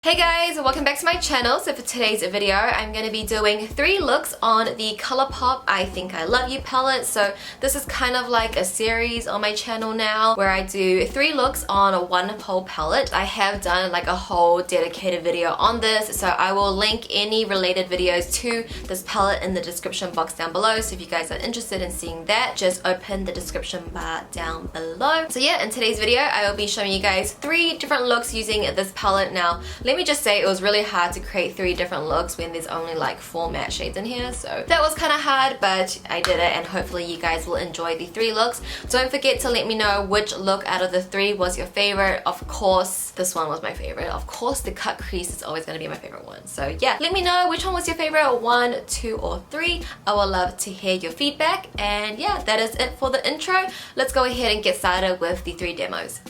Hey guys, welcome back to my channel. So for today's video, I'm going to be doing 3 looks on the Colourpop I Think I Love You palette. So this is kind of like a series on my channel now where I do 3 looks on one whole palette. I have done like a whole dedicated video on this, so I will link any related videos to this palette in the description box down below. So if you guys are interested in seeing that, just open the description bar down below. So yeah, in today's video, I will be showing you guys 3 different looks using this palette. Now, let me just say it was really hard to create 3 different looks when there's only like 4 matte shades in here, so that was kind of hard, but I did it and hopefully you guys will enjoy the 3 looks. Don't forget to let me know which look out of the 3 was your favorite. Of course, this one was my favorite. Of course, the cut crease is always going to be my favorite one. So yeah, let me know which one was your favorite, 1, 2, or 3. I would love to hear your feedback. And yeah, that is it for the intro. Let's go ahead and get started with the 3 demos.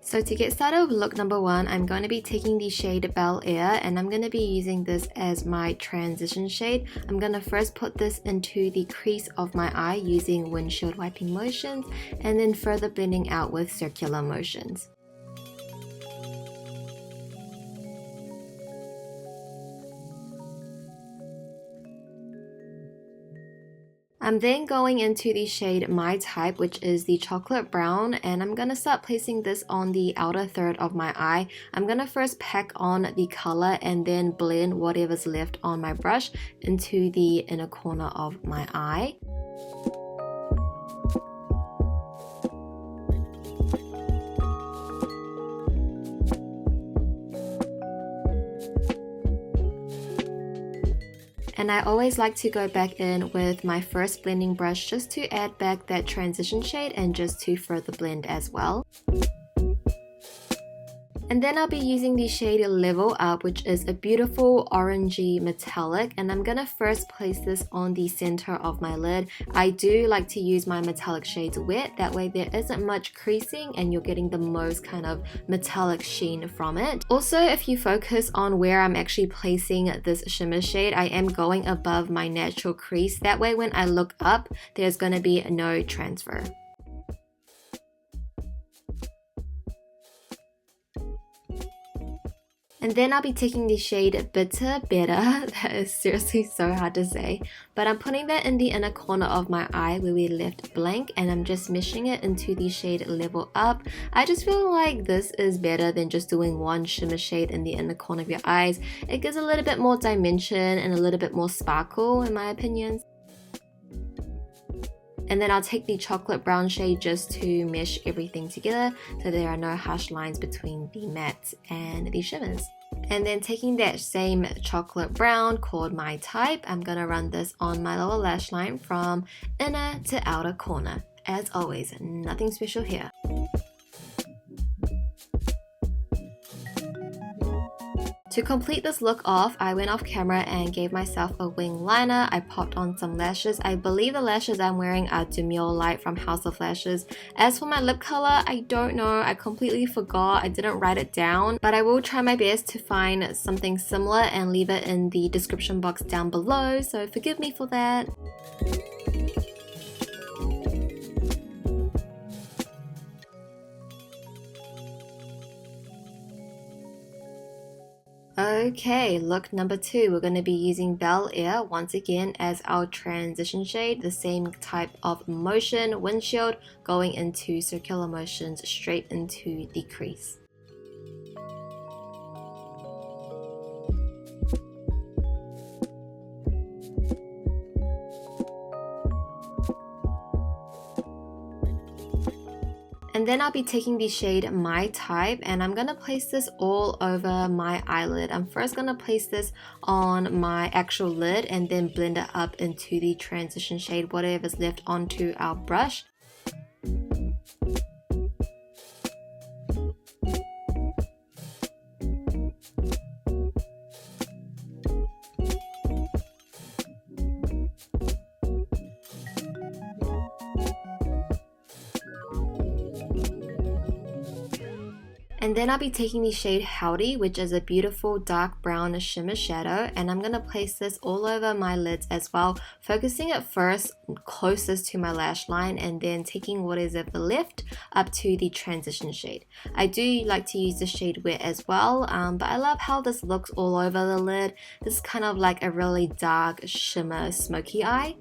So to get started with look number 1, I'm going to be taking the shade Bel-Air and I'm going to be using this as my transition shade. I'm going to first put this into the crease of my eye using windshield wiping motions and then further blending out with circular motions. I'm then going into the shade My Type, which is the chocolate brown, and I'm going to start placing this on the outer third of my eye. I'm going to first pack on the color and then blend whatever's left on my brush into the inner corner of my eye. And I always like to go back in with my first blending brush just to add back that transition shade and just to further blend as well. And then I'll be using the shade Level Up, which is a beautiful orangey metallic, and I'm gonna first place this on the center of my lid. I do like to use my metallic shades wet, that way there isn't much creasing and you're getting the most kind of metallic sheen from it. Also, if you focus on where I'm actually placing this shimmer shade, I am going above my natural crease. That way when I look up, there's gonna be no transfer. And then I'll be taking the shade Better. That is seriously so hard to say. But I'm putting that in the inner corner of my eye where we left blank, and I'm just meshing it into the shade Level Up. I just feel like this is better than just doing one shimmer shade in the inner corner of your eyes. It gives a little bit more dimension and a little bit more sparkle in my opinion. And then I'll take the chocolate brown shade just to mesh everything together so there are no harsh lines between the mattes and the shimmers. And then taking that same chocolate brown called My Type, I'm gonna run this on my lower lash line from inner to outer corner. As always, nothing special here. To complete this look off, I went off camera and gave myself a wing liner. I popped on some lashes. I believe the lashes I'm wearing are Demure Lite from House of Lashes. As for my lip color, I don't know. I completely forgot. I didn't write it down, but I will try my best to find something similar and leave it in the description box down below, so forgive me for that. Okay, look number 2, we're going to be using Bel-Air once again as our transition shade, the same type of motion, windshield, going into circular motions straight into the crease. And then I'll be taking the shade My Type and I'm going to place this all over my eyelid. I'm first going to place this on my actual lid and then blend it up into the transition shade, whatever's left onto our brush. And then I'll be taking the shade Howdy, which is a beautiful dark brown shimmer shadow, and I'm going to place this all over my lids as well, focusing it first closest to my lash line and then taking what is at the left up to the transition shade. I do like to use the shade Wet as well, but I love how this looks all over the lid. This is kind of like a really dark shimmer smoky eye.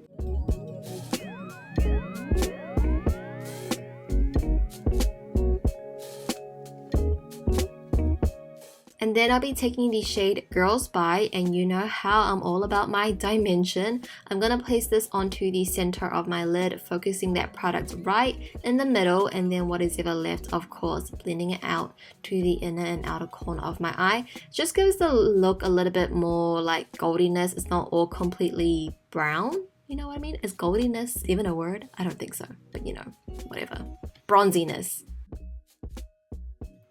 And then I'll be taking the shade Girls By, and you know how I'm all about my dimension. I'm going to place this onto the center of my lid, focusing that product right in the middle, and then what is ever left, of course, blending it out to the inner and outer corner of my eye. Just gives the look a little bit more like goldiness. It's not all completely brown. You know what I mean? Is goldiness even a word? I don't think so, but you know, whatever. Bronziness.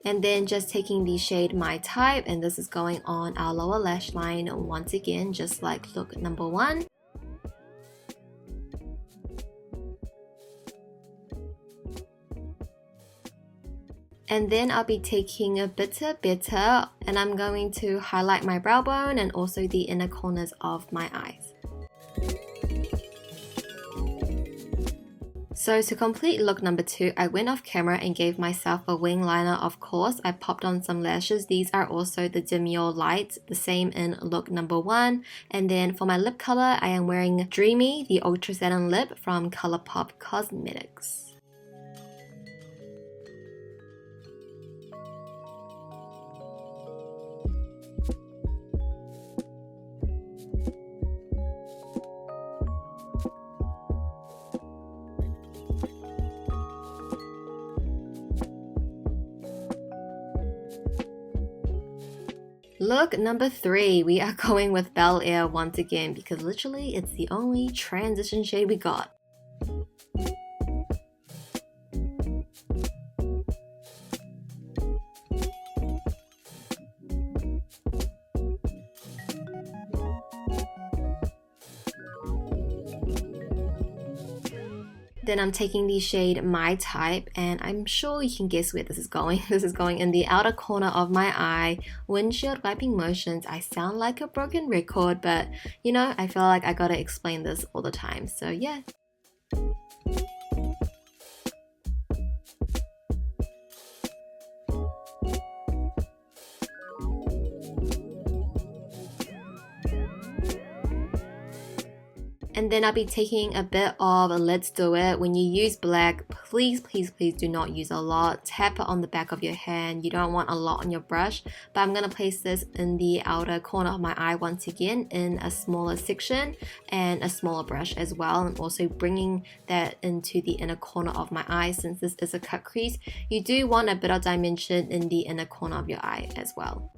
And then just taking the shade My Type, and this is going on our lower lash line once again, just like look number 1. And then I'll be taking a Bitter Better, and I'm going to highlight my brow bone and also the inner corners of my eyes. So to complete look number 2, I went off camera and gave myself a wing liner, of course. I popped on some lashes. These are also the Demure Lite, the same in look number 1. And then for my lip color, I am wearing Dreamy, the Ultra Satin Lip from Colourpop Cosmetics. Look number 3, we are going with Bel-Air once again because literally it's the only transition shade we got. Then I'm taking the shade My Type, and I'm sure you can guess where this is going. This is going in the outer corner of my eye. Windshield wiping motions. I sound like a broken record, but you know, I feel like I gotta explain this all the time. So yeah. And then I'll be taking a bit of Let's Do It. When you use black, please do not use a lot. Tap it on the back of your hand. You don't want a lot on your brush. But I'm going to place this in the outer corner of my eye once again in a smaller section and a smaller brush as well. And also bringing that into the inner corner of my eye. Since this is a cut crease, you do want a bit of dimension in the inner corner of your eye as well.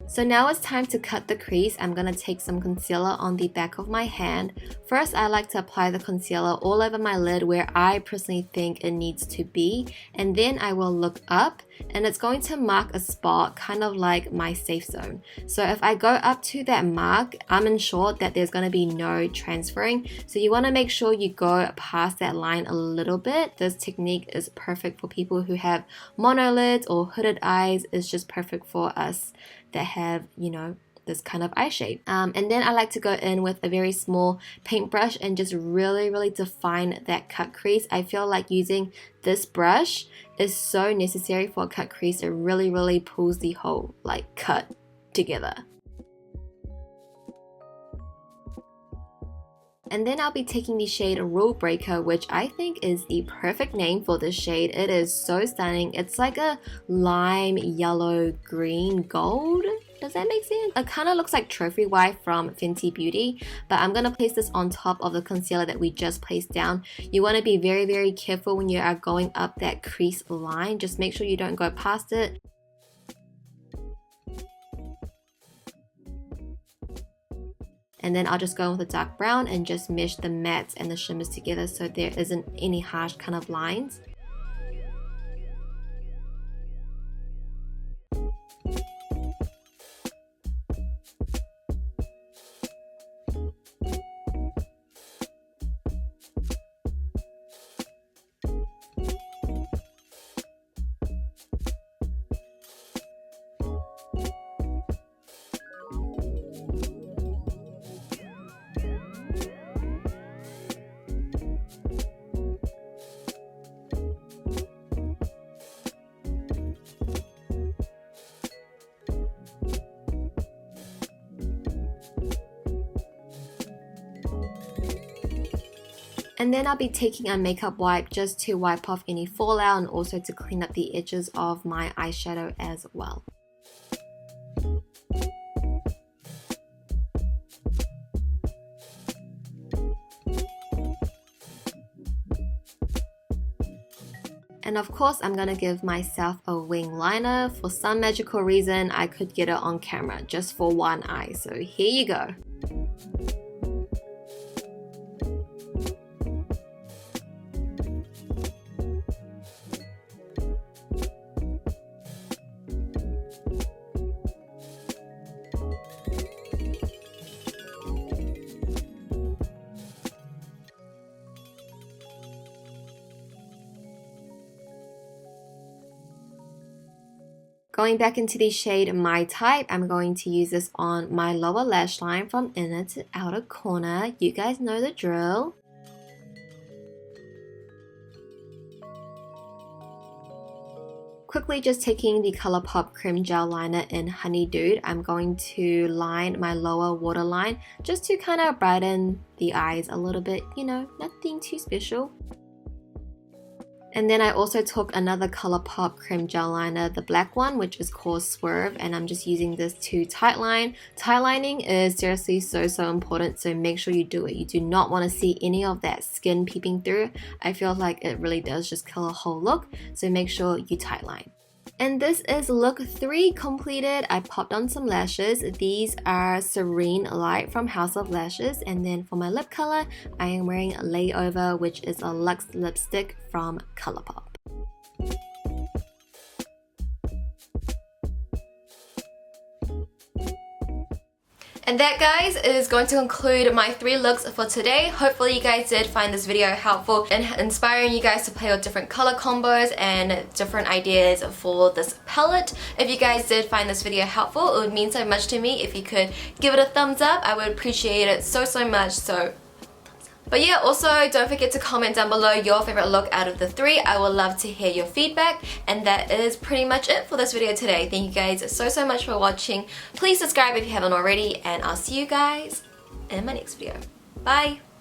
So now it's time to cut the crease. I'm going to take some concealer on the back of my hand. First, I like to apply the concealer all over my lid where I personally think it needs to be. And then I will look up and it's going to mark a spot kind of like my safe zone. So if I go up to that mark, I'm ensured that there's going to be no transferring. So you want to make sure you go past that line a little bit. This technique is perfect for people who have monolids or hooded eyes. It's just perfect for us that have, you know, this kind of eye shape. And then I like to go in with a very small paintbrush and just really define that cut crease. I feel like using this brush is so necessary for a cut crease. It really pulls the whole like cut together. And then I'll be taking the shade Rule Breaker, which I think is the perfect name for this shade. It is so stunning. It's like a lime, yellow, green, gold. Does that make sense? It kind of looks like Trophy Wife from Fenty Beauty, but I'm going to place this on top of the concealer that we just placed down. You want to be very careful when you are going up that crease line. Just make sure you don't go past it. And then I'll just go with a dark brown and just mesh the mattes and the shimmers together so there isn't any harsh kind of lines. And then I'll be taking a makeup wipe just to wipe off any fallout and also to clean up the edges of my eyeshadow as well. And of course, I'm gonna give myself a wing liner. For some magical reason, I could get it on camera just for one eye. So here you go. Going back into the shade My Type, I'm going to use this on my lower lash line from inner to outer corner. You guys know the drill. Quickly just taking the Colourpop Cream Gel Liner in Honey Dude, I'm going to line my lower waterline just to kind of brighten the eyes a little bit, you know, nothing too special. And then I also took another Colourpop Cream Gel Liner, the black one, which is called Swerve, and I'm just using this to tightline. Tightlining is seriously so important, so make sure you do it. You do not want to see any of that skin peeping through. I feel like it really does just kill a whole look, so make sure you tightline. And this is look 3 completed. I popped on some lashes. These are Serene Lite from House of Lashes. And then for my lip color, I am wearing a Layover, which is a luxe lipstick from Colourpop. And that, guys, is going to conclude my 3 looks for today. Hopefully you guys did find this video helpful and inspiring you guys to play with different color combos and different ideas for this palette. If you guys did find this video helpful, it would mean so much to me if you could give it a thumbs up. I would appreciate it so much. But yeah, also don't forget to comment down below your favorite look out of the 3. I would love to hear your feedback. And that is pretty much it for this video today. Thank you guys so much for watching. Please subscribe if you haven't already, and I'll see you guys in my next video. Bye!